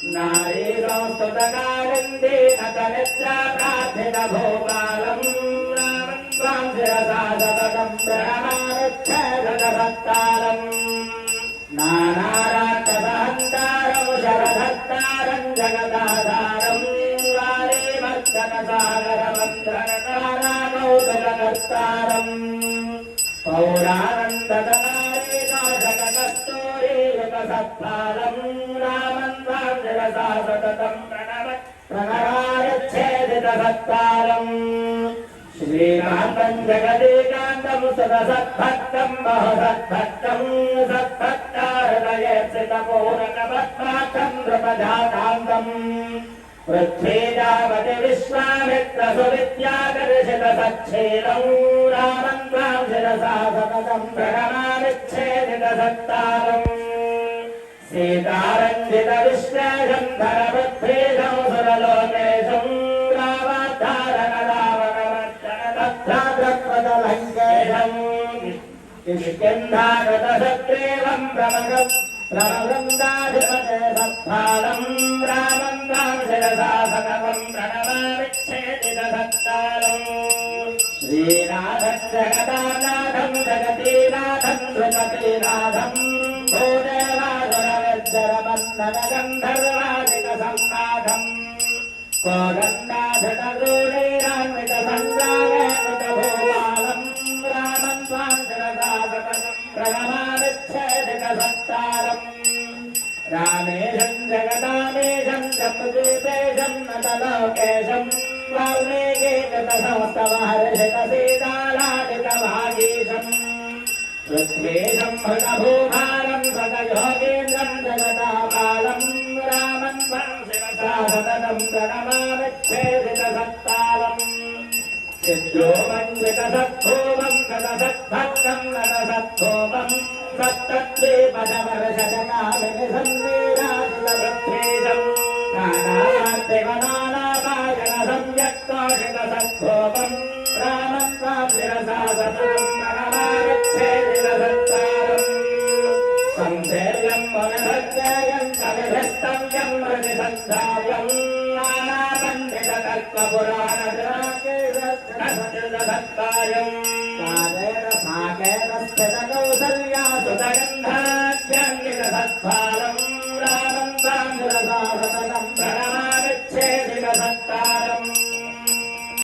नारी संस्तुतकालिन्दे नतनिद्रा प्रार्थित भोपालम् रामं त्वां शिरसा सततं प्रणमामिच्छेदसत्तारम् नानाराक्षसहन्तारं शरधत्तारं जगदाधारं वारेमर्दनसागरमन्त्रनाराकौतुककर्तारम् पौरानन्दकनारेकाशककस्तूरीयुगसत्फालम् रामं त्वां शिरसा सततं प्रणमामिच्छेदितसत्तारम् श्रीकान्तं जगदेकान्तं सदसद्भक्तं बहुसद्भक्तं सद्भक्ताहृदये स्थितपूर्णपद्माक्षं नृपजातान्तम् पृथ्वीजावति विश्वामित्रसुविद्याकर्षितसच्छीलं रामं त्वां शिरसा सततं प्रणमामिच्छेदितसत्तारम् सीतारञ्जितविश्वेशं धरवद्भेदं सुरलोकेशं रामाद्धारणरावणमर्दनतत्राग्रप्रदलङ्केशं किष्किन्धागतशत्रेवं प्रमगन्धाधिपते सत्फालं रामं त्वां शिरसा सततं प्रणमामिच्छेदितसत्तारम् श्रीनाथं जगदानाथं जगतीनाथं श्रुपतिनाथं भूदेवासुरविद्यरमन्दनगन्धर्वादिकसंनाथम् कोदण्डाधितदूरैरान्वितसङ्ग्रामेऽमितभूपालम् रामं त्वां शिरसा सततं प्रणमामिच्छेदितसत्तारम् रामेशं जगदामेशं जम्बुद्वीपेशं नतलोकेशं वाल्मीकिकृतसंस्तवहर्षितसीतालालितभागीशम् पृथ्वीशं हृतभूभारं सदयोगेन्द्रं जगदापालं रामं त्वां शिरसा सततं प्रणमामिच्छेदितसत्तारम् चिद्रोमञ्जितसद्भूमं सदसद्भक्तं नतसद्भूमं सप्तद्वीपशवर्षजकामिनिसन्नीराजितपृथ्वीशं नानार्तिगनानाभाजनसंयक्तोषितसद्भूमं रामं त्वां शिरसा सततं प्रणमामिच्छेदितसत्तारम् संसेव्यं मनसज्जयं कविभिस्तव्यं प्रतिसन्धाव्यं नानापण्डितकल्पपुराणद्राकेशसत्कारम्